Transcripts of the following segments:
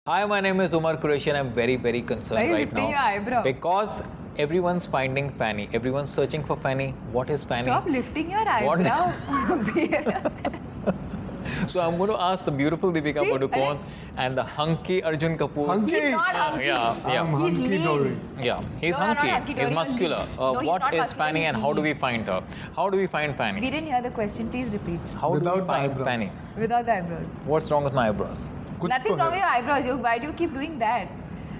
Hi, my name is Umar Qureshi and I'm very, very concerned Why are you right lifting now. your eyebrow? Because everyone's finding Fanny. Everyone's searching for Fanny. What is Fanny? Stop lifting your What- eyebrow. Behave yourself. So I'm going to ask the beautiful Deepika See, Padukone and the hunky Arjun Kapoor. Hunky? He's not hunky. Yeah. I'm He's hunky lean. dory. Yeah, he's No, you're not hunky. hunky He's dory, you're muscular. lean. No, he's What not is muscular, Fanny he's and how do we lean. find her? How do we find Fanny? We didn't hear the question. Please repeat. How do Without we the find eyebrows. Fanny? Without the eyebrows. What's wrong with my eyebrows? Kuch Nothing's to wrong hai. with your eyebrows. Why do you keep doing that?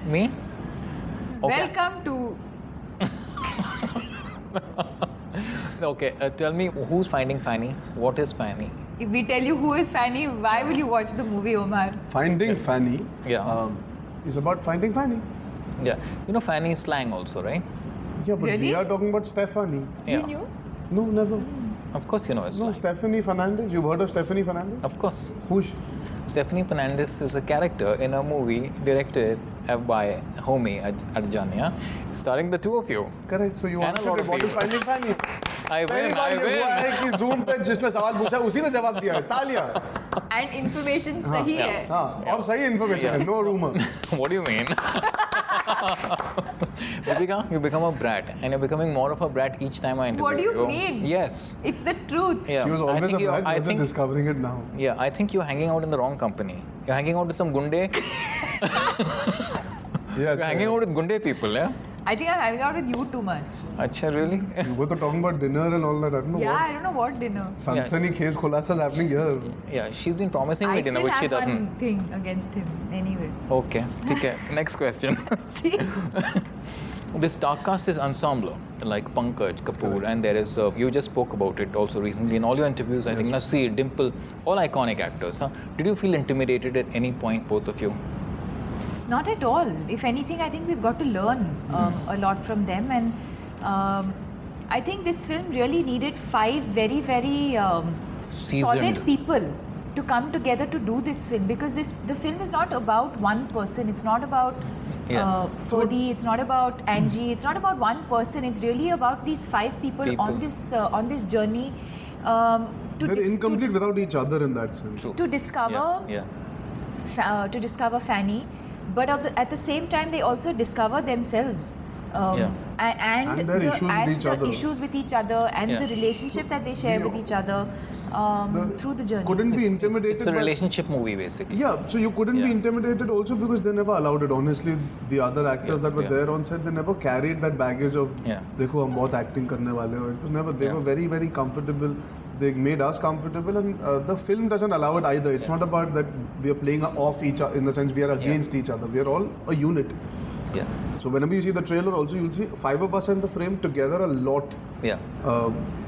Me? Okay. Welcome to. Okay, tell me who's finding Fanny? What is Fanny? If we tell you who is Fanny, why will you watch the movie, Omar? Finding Fanny Yeah. is about finding Fanny. Yeah, you know Fanny is slang also, right? Yeah, but we Really? are talking about Stephanie. Yeah. You knew? No, never. Of course you know it's No, slang. Stephanie Fernandez. You've heard of Stephanie Fernandez? Of course. Who's she? Stephanie Fernandez is a character in a movie directed by homie Arjun, yeah? Starring the two of you. Correct. So you And a answered lot it. of What is people. finding Fanny? I पहली win, bar I ये हुआ है win. कि Zoom पे जिसने सवाल पूछा उसी ने जवाब दिया है. तालियां. And information सही yeah. है. हाँ, और सही information है. No rumor. What do you mean? Deepika, you become a brat and you're becoming more of a brat each time I interview What do you mean? Yes. It's the truth. Yeah. She was I always think a you- brat. I You're just think- discovering it now. Yeah, I think you're hanging out in the wrong company. You're hanging out with some gunde. Yeah. You're hanging out with gunde people, yeah? I think I'm hanging out with you too much. Acha, really? You were talking about dinner and all that. I don't know Yeah, what. I don't know what dinner. Sansani case khulasa is happening here. Yeah, she's been promising I me dinner, still which she have doesn't. one thing against him anyway. Okay, okay. Next question. See? This star cast is ensemble, like Pankaj, Kapoor, and there is, you just spoke about it also recently in all your interviews, I think Nasir, Dimple, all iconic actors. Huh? Did you feel intimidated at any point, both of you? Not at all. If anything, I think we've got to learn a lot from them. And I think this film really needed 5 very, very solid Seasoned. people to come together to do this film, because the film is not about one person. It's not about Yeah. Ferdy. It's not about Angie. It's not about one person. It's really about these 5 people, on this journey. To They're dis- incomplete without each other in that sense. True. to discover Yeah. to discover Fanny, but at the same time they also discover themselves. And And their issues with each other. issues with each other, and Yeah. the relationship that they share with each other through the journey. Couldn't be intimidated It's a by- relationship movie, basically. Yeah, so you couldn't be Yeah. intimidated also because they never allowed it. Honestly, the other actors Yeah, that were yeah. there on set, they never carried that baggage of Yeah. देखो हम बहुत acting करने वाले हो. It was never. They Yeah. were very very comfortable. They made us comfortable, and the film doesn't allow it either. It's not about that we are playing off each other in the sense we are against each other. We are all a unit. Yeah. So whenever you see the trailer, also you'll see 5 of us in the frame together a lot. Yeah.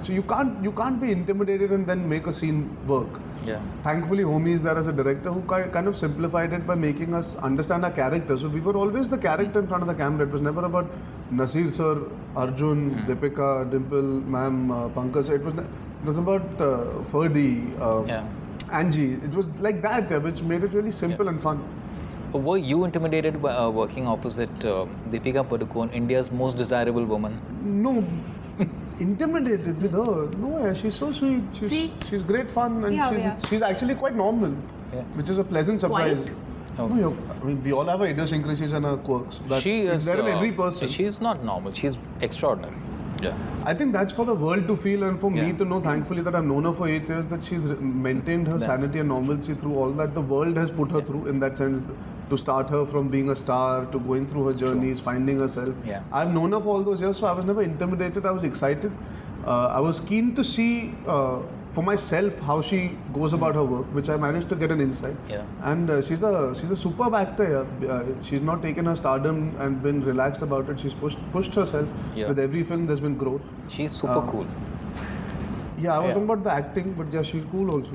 So you can't be intimidated and then make a scene work. Yeah. Thankfully, Homie is there as a director who kind of simplified it by making us understand our character. So we were always the character in front of the camera. It was never about Nasir sir, Arjun, Deepika, Dimple, ma'am, Pankaj. It was about Ferdy, Yeah. Angie. It was like that, which made it really simple and fun. Were you intimidated by working opposite Deepika Padukone, India's most desirable woman? No, intimidated with her. No, yeah, she's so sweet. She's great fun, See how we are. and she's actually quite normal, Yeah. which is a pleasant surprise. Quite? Oh. No, I mean, we all have our idiosyncrasies and our quirks. That She it's is. there in every person. She's not normal. She's extraordinary. Yeah. I think that's for the world to feel, and for me Yeah. to know, thankfully, that I've known her for 8 years, that she's maintained her Yeah. sanity and normalcy through all that the world has put her through, in that sense, to start her from being a star to going through her journeys, finding herself. Yeah. I've known her for all those years, so I was never intimidated. I was excited. I was keen to see for myself how she goes about her work, which I managed to get an insight. Yeah. And she's a superb actor. Yeah. She's not taken her stardom and been relaxed about it. She's pushed herself. Yeah. With every film, there's been growth. She's super cool. Yeah, I was Yeah. talking about the acting, but yeah, she's cool also.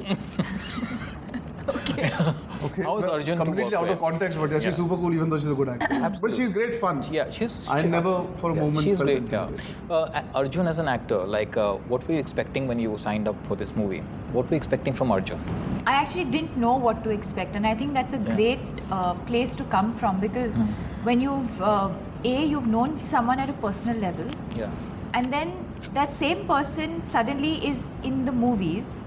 Okay. How is Well, Arjun to completely work out of with? context, but yeah, she's Yeah. super cool even though she's a good actor. But Absolutely. she's great fun. Yeah, I never for a moment She's felt great. Yeah. intimidated. Arjun as an actor, like, what were you expecting when you signed up for this movie? What were you expecting from Arjun? I actually didn't know what to expect, and I think that's a Yeah. great place to come from, because when you've known someone at a personal level, Yeah. and then that same person suddenly is in the movies.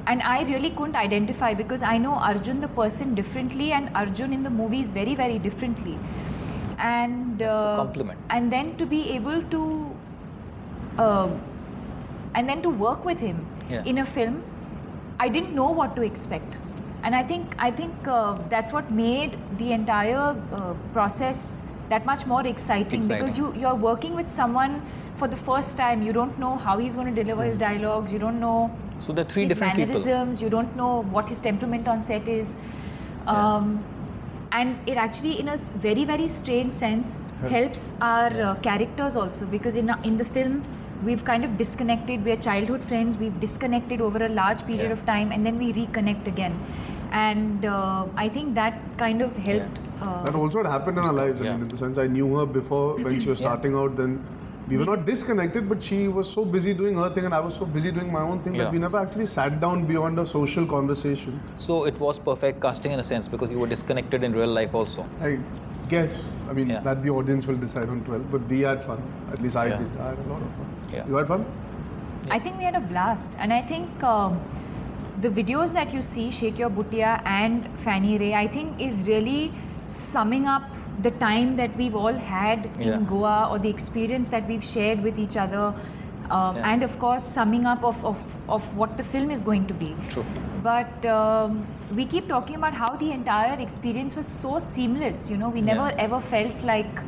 and I really couldn't identify because I know Arjun the person differently and Arjun in the movies very, very differently. And That's a compliment. and then to be able to and then to work with him in a film, I didn't know what to expect. And I think that's what made the entire process that much more exciting. Because you're working with someone for the first time. You don't know how he's going to deliver his dialogues. You don't know So there are three his different mannerisms. You don't know what his temperament on set is. And it actually, in a very, very strange sense, helps our characters also. Because in the film, we've kind of disconnected. We're childhood friends. We've disconnected over a large period of time, and then we reconnect again. And I think that kind of helped. That also had happened in our lives. I mean, in the sense, I knew her before when she was starting out. Then we were not disconnected, but she was so busy doing her thing, and I was so busy doing my own thing that we never actually sat down beyond a social conversation. So it was perfect casting in a sense because you were disconnected in real life also. I guess. I mean, that the audience will decide on 12, but we had fun. At least I did. I had a lot of fun. Yeah. You had fun? I think we had a blast, and I think the videos that you see, Shake Your Bhutia and Fanny Ray, I think is really summing up the time that we've all had in Goa, or the experience that we've shared with each other, and of course summing up of what the film is going to be. True. But we keep talking about how the entire experience was so seamless. You know, we never ever felt like,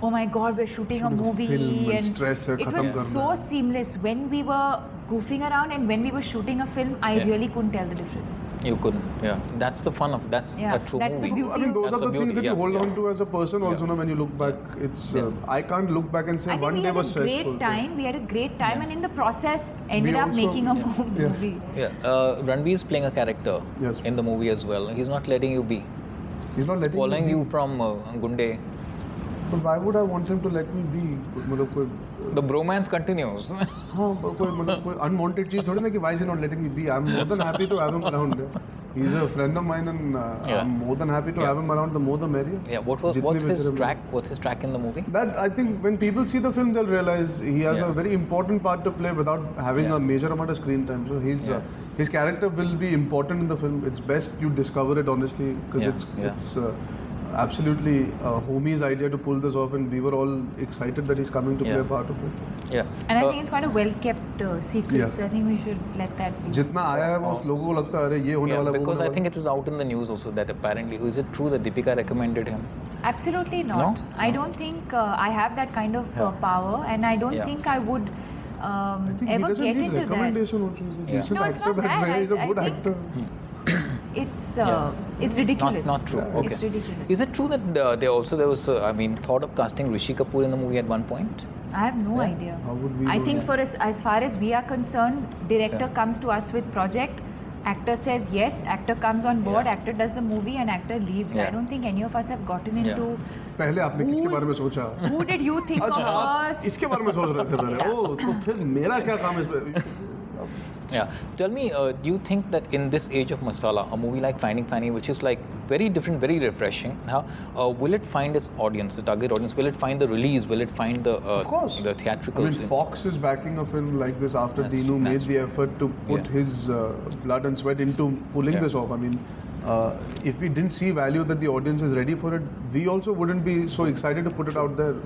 oh my God, we're shooting a movie, film and stress it was so seamless. When we were goofing around and when we were shooting a film, I really couldn't tell the difference. You couldn't, That's the fun of that's a true that's movie. the beauty. I mean, those That's are the the things beauty, that you hold on to as a person also. When you look back, it's I can't look back and say one day was stressful. We had a great time, and in the process ended up making a movie. Ranveer's playing a character in the movie as well. He's not letting you be. He's not letting following you you from Gunde. But why would I want him to let me be? The bromance continues. हाँ, पर कोई unwanted चीज थोड़ी ना कि why is he not letting me be? I'm more than happy to have him around. He's a friend of mine, and I'm more than happy to have him around. The more the merrier. Yeah. What's his track? What's his track in the movie? That I think when people see the film, they'll realize he has a very important part to play without having a major amount of screen time. So his character will be important in the film. It's best you discover it honestly, because it's absolutely homie's idea to pull this off, and we were all excited that he's coming to play a part of it. Yeah. And I think it's quite a well-kept secret, so I think we should let that be. जितना आया है वो लोगों को लगता है अरे ये होने वाला because I think it was out in the news also that apparently, is it true that Deepika recommended him? Absolutely not. No? I don't think I have that kind of power, and I don't think I would ever get into that. Recommendation also. No, it's not that. He's a good actor. It's ridiculous. Not true. Okay. It's ridiculous. Is it true that there was thought of casting Rishi Kapoor in the movie at one point? I have no idea. How would we I know think that? as far as we are concerned, director comes to us with project, actor says yes, actor comes on board, actor does the movie, and actor leaves. I don't think any of us have gotten into. पहले आपने किसके बारे में सोचा? Who did you think of first? इसके बारे में सोच रहे थे पहले. ओ तो फिर मेरा क्या काम है इसमें? Yeah. Tell me, do you think that in this age of masala, a movie like Finding Fanny, which is like very different, very refreshing, will it find its audience, the target audience? Will it find the release? Will it find the of course. the theatrical? I mean, Fox is backing a film like this after Dinu made the effort to put his blood and sweat into pulling this off. I mean, if we didn't see value that the audience is ready for it, we also wouldn't be so excited to put it out there.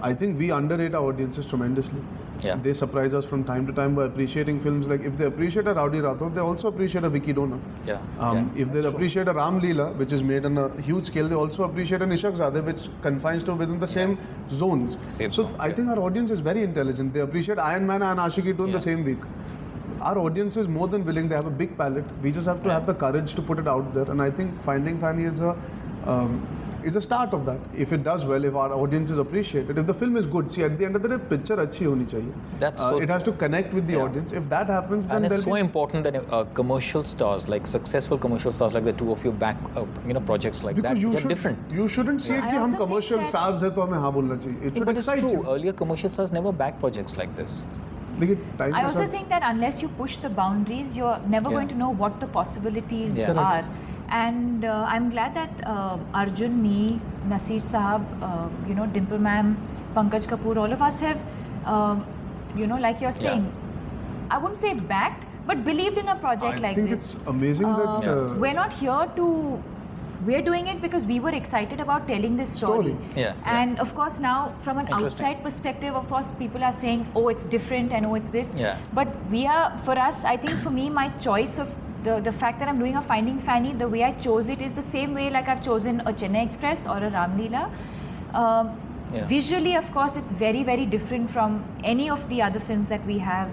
I think we underrate our audiences tremendously. Yeah. They surprise us from time to time by appreciating films. Like if they appreciate a Rowdy Rathod, they also appreciate a Vicky Donor. If they appreciate a Ram Leela, which is made on a huge scale, they also appreciate an Ishaq Zadeh, which confines to within the same zones. I think our audience is very intelligent. They appreciate Iron Man and Ashiki 2 in the same week. Our audience is more than willing. They have a big palette. We just have to have the courage to put it out there. And I think Finding Fanny is a start of that. If it does well, if our audiences appreciate it, if the film is good, see, at the end of the day, picture अच्छी होनी चाहिए. That's so it has to connect with the audience. If that happens, then and it's so important that commercial stars, like successful commercial stars, like the two of you back, projects like because that, they're different. You shouldn't say कि हम commercial stars हैं तो हमें हाँ बोलना चाहिए. It should but excite it's true. you. Earlier commercial stars never backed projects like this. I also think that unless you push the boundaries, you're never going to know what the possibilities are. And I'm glad that Arjun, me, Nasir Sahab, Dimple Ma'am, Pankaj Kapoor, all of us have, like you're saying, I wouldn't say backed, but believed in a project I like think this. it's amazing that We're not here to. We're doing it because we were excited about telling this story. And of course now, from an outside perspective, of course, people are saying, oh, it's different and oh, it's this. But for us, I think for me, my choice of the fact that I'm doing a Finding Fanny, the way I chose it is the same way like I've chosen a Chennai Express or a Ram Leela. Visually, of course, it's very, very different from any of the other films that we have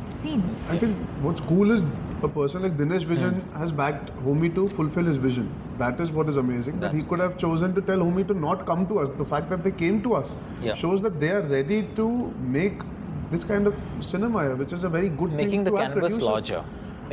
seen. I think what's cool is a person like Dinesh Vision has backed Homie to fulfill his vision. That is what is amazing. That he could have chosen to tell Homie to not come to us. The fact that they came to us shows that they are ready to make this kind of cinema, which is a very good Making thing the to have canvas producers. larger.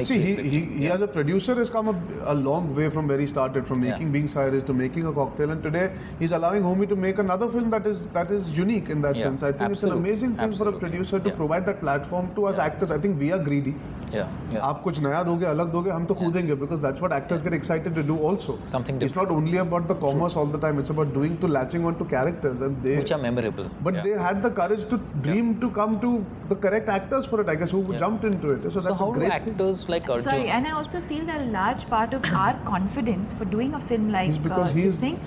See, he as a producer has come a long way from where he started, from making Being Cyrus to making A Cocktail, and today he's allowing Homie to make another film that is unique in that sense. I think it's an amazing thing for a producer to provide that platform to us actors. I think we are greedy. आप कुछ नया दोगे, अलग दोगे, हम तो कूदेंगे, because that's what actors get excited to do also. Something different. It's not only about the commerce all the time. It's about latching on to characters, and which are memorable. But they had the courage to dream to come to the correct actors for it, I guess, who jumped into it. So that's how a great do actors thing. like Arjun? Sorry, and I also feel that a large part of our confidence for doing a film like this thing,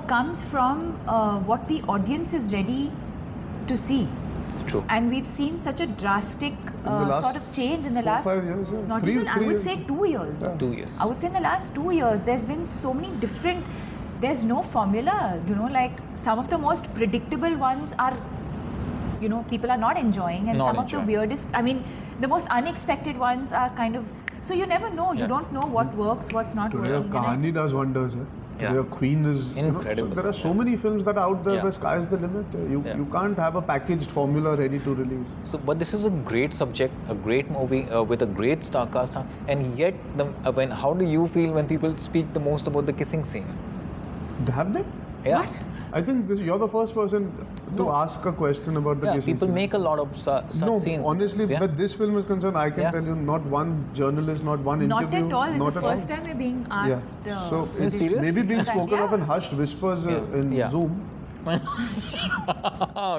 comes from what the audience is ready to see. True. And we've seen such a drastic sort of change in the last 5 years. Not three, even, I would years. say 2 years. 2 years. I would say in the last 2 years, there's been so many different. There's no formula, like some of the most predictable ones are, people are not enjoying, and some of the weirdest, the most unexpected ones are kind of. So you never know. You don't know what works, what's not Today working. Kahani does wonders. Today Queen is incredible. So there are so many films that are out there where sky is the limit. You can't have a packaged formula ready to release. So, but this is a great subject, a great movie with a great star cast, and yet, how do you feel when people speak the most about the kissing scene? Have they? Yeah. What? I think you're the first person to ask a question about the kissing people scene. make a lot of such scenes. Honestly, where this film is concerned, I can tell you, not one journalist, not one interview. Not at all. It's not the first time we're being asked. So it's serious? maybe being spoken of in hushed whispers in Zoom.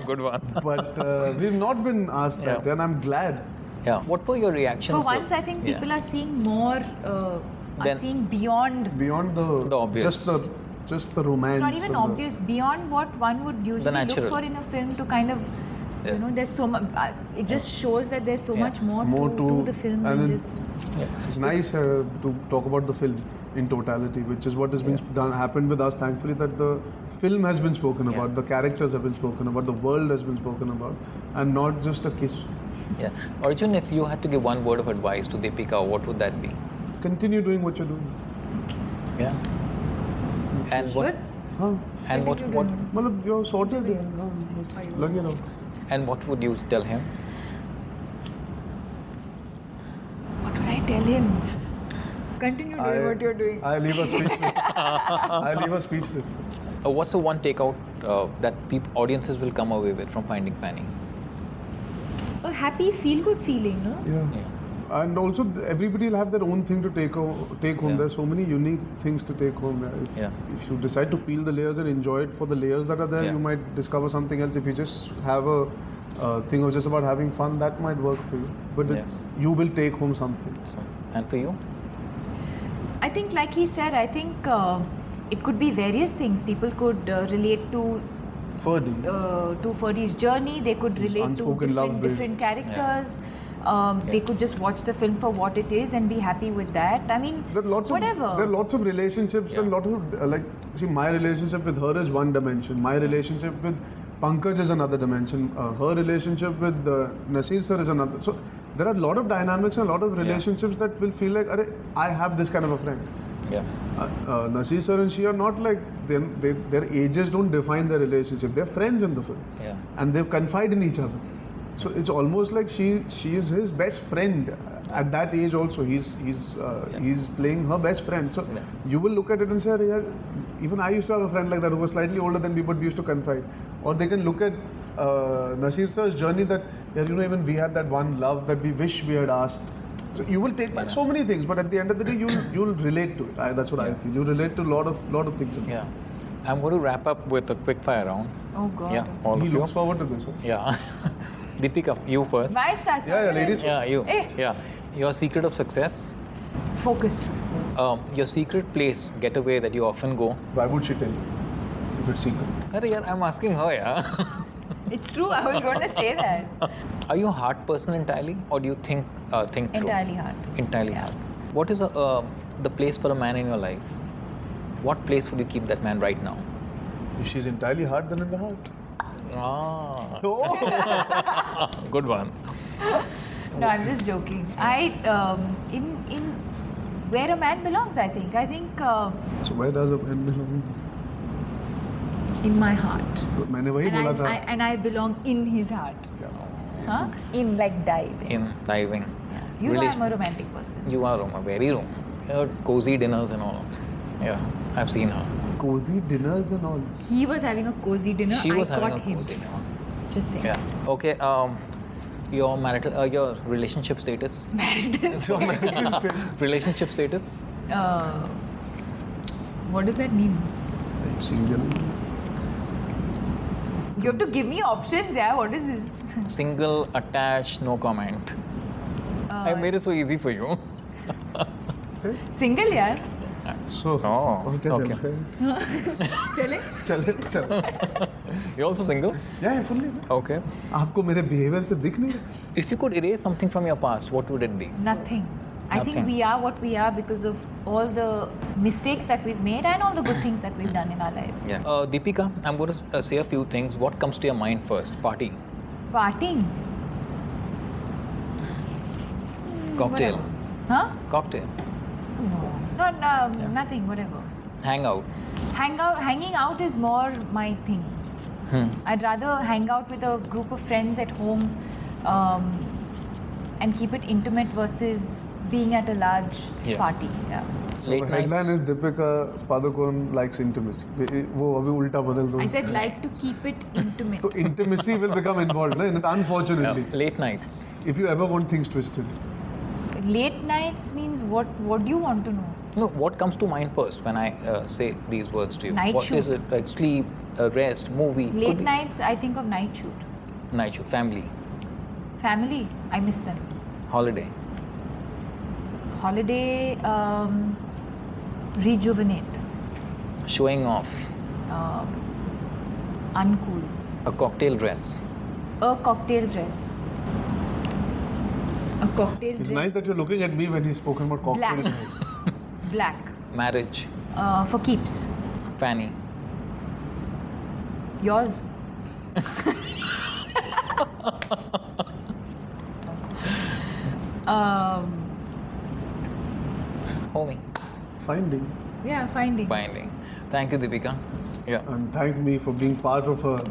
Good one. But we've not been asked that, and I'm glad. Yeah. What were your reactions? For once, I think people are seeing more, are seeing beyond the obvious. Just the romance. It's not even obvious. Beyond what one would usually look for in a film to kind of, there's so much. It just shows that there's so much more to the film than just. It's nice to talk about the film in totality, which is what has been happened with us. Thankfully, that the film has been spoken about, the characters have been spoken about, the world has been spoken about, and not just a kiss. Yeah, Arjun, if you had to give one word of advice to Deepika, what would that be? Continue doing what you're doing. Yeah. And what? And what? Well, you're sorted. Lagi raho. And what would you tell him? What would I tell him? Continue doing what you're doing. I leave her speechless. What's the one takeout that audiences will come away with from Finding Fanny? A happy, feel-good feeling, no? Yeah. And also, everybody will have their own thing to take home. There's so many unique things to take home. If you decide to peel the layers and enjoy it for the layers that are there, you might discover something else. If you just have a thing of just about having fun, that might work for you. But you will take home something. And for you? I think, like he said, it could be various things. People could relate to Ferdy's journey. They could relate to different characters. They could just watch the film for what it is and be happy with that. There are lots of relationships and my relationship with her is one dimension. My relationship with Pankaj is another dimension. Her relationship with Nasir sir is another. So there are a lot of dynamics and a lot of relationships that will feel like, I have this kind of a friend. Nasir sir and she are not like their ages don't define their relationship. They're friends in the film, and they confide in each other. So it's almost like she is his best friend at that age. Also, he's playing her best friend. So you will look at it and say, yeah, even I used to have a friend like that who was slightly older than me, but we used to confide. Or they can look at Nasir sir's journey that even we had that one love that we wish we had asked. So you will take back so many things, but at the end of the day, you'll relate to it. That's what I feel. You relate to a lot of things. Yeah. I'm going to wrap up with a quick fire round. Oh God. Yeah. All he of you. looks forward to this. Yeah. Deepika, you first. My stars. Yeah, ladies. Yeah, you. Eh. Yeah. Your secret of success? Focus. Your secret place, getaway that you often go? Why would she tell you if it's secret? Arey yaar, I'm asking her, yeah. It's true. I was going to say that. Are you a heart person entirely, or do you think through? Entirely heart. Entirely Yeah. heart. What is the place for a man in your life? What place would you keep that man right now? If she's entirely heart, then in the heart. Ah, Oh. good one. No, I'm just joking. In where a man belongs, I think. So where does a man belong? In my heart. तो मैंने वही बोला था. And I belong in his heart. क्या? Huh? In like diving. In diving. Yeah. You know I'm a romantic person. You are Roma, very Roma. Cozy dinners and all. Yeah, I've seen her. Cozy dinners and all. He was having a cozy dinner. She was I having got a him. cozy dinner. Just saying. Yeah. Okay. Your marital, your relationship status. So marital status. Relationship status. What does that mean? Are you single? You have to give me options, yeah. What is this? Single, attached, no comment. I made it so easy for you. Single, yeah. So. Oh, और क्या okay. चल रहा है? चले? चले. You're also single? Yeah, fully. Okay. आपको मेरे behavior से दिख नहीं रहा? If you could erase something from your past, what would it be? Nothing. I think Nothing. we are what we are because of all the mistakes that we've made and all the good things that we've done in our lives. Yeah. Deepika, I'm going to say a few things. What comes to your mind first? Party, Partying. cocktail, Whatever. Huh? cocktail, No, nothing, whatever. hangout. Hanging out is more my thing. I'd rather hang out with a group of friends at home and keep it intimate versus being at a large Yeah. party. Yeah. So Late the headline nights. is Deepika Padukone likes intimacy. वो अभी उल्टा बदल दो. I said like to keep it intimate. So intimacy will become involved, na? Unfortunately. Late nights. If you ever want things twisted. Late nights means what? What do you want to know? No, what comes to mind first when I say these words to you? Night What shoot. is it? Like sleep, rest, movie? Could Late be- nights, I think of night shoot. Night shoot, family, Family, I miss them. holiday, Holiday, rejuvenate. showing off, Uncool. a cocktail dress. A cocktail dress. A cocktail It's dress. nice that you're looking at me when he's spoken about cocktail. Black. Black. Marriage, For keeps. Fanny, Yours. homie, Finding. Yeah, finding. binding. Thank you, Deepika. Yeah. And thank me for being part of a.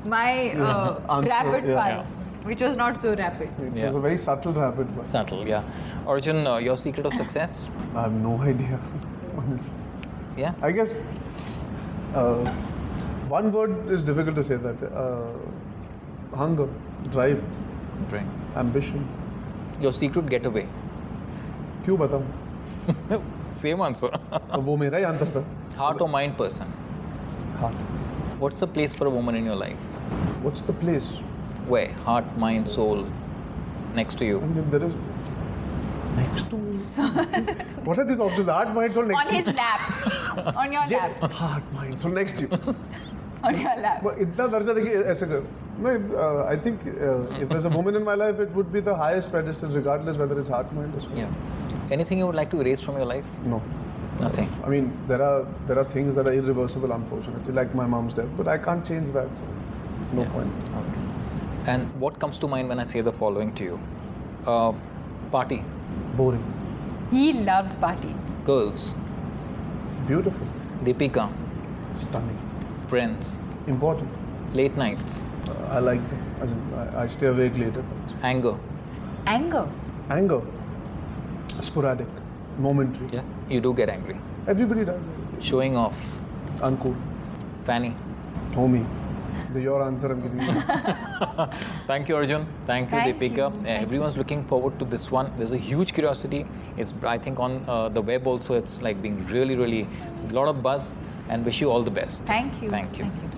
My answer, rapid yeah. fire, which was not so rapid. It Yeah. was a very subtle rapid fire. Subtle, yeah. Arjun, your secret of success? I have no idea, honestly. Yeah. I guess one word is difficult to say that. Hunger, drive, Right. ambition. Your secret getaway? क्यों बताऊं? Same answer. अब वो मेरा ही answer था. Heart or mind person? हाँ. What's the place for a woman in your life? What's the place? Where? Heart, mind, soul, next to I you. mean, if there is next to. What are these options? Heart, mind, soul, next On to. his lap. On your Yeah, lap. heart, mind, soul, next to you. On your lap. But इतना दर्जा देखिए ऐसे कर. No, I think if there's a woman in my life, it would be the highest pedestal, regardless whether it's heart, mind, or soul. Yeah. Anything you would like to erase from your life? No. Nothing. I mean, there are things that are irreversible, unfortunately, like my mom's death, but I can't change that. So no Yeah. point. Okay. And what comes to mind when I say the following to you? Party, Boring. He loves party. girls, Beautiful. Deepika, Stunning. friends, Important. late nights, I like them. As in, I stay awake late at night. anger. Anger. Anger. Sporadic. Momentary. Yeah, you do get angry. Everybody does. Showing off. Uncool. Fanny. Homie. Your answer I'm giving you. Thank you, Arjun. Thank you, Thank Deepika. you. Thank you. Everyone's looking forward to this one. There's a huge curiosity. It's, I think, on the web also. It's like being really, really a lot of buzz. And wish you all the best. Thank you. Thank you. Thank you.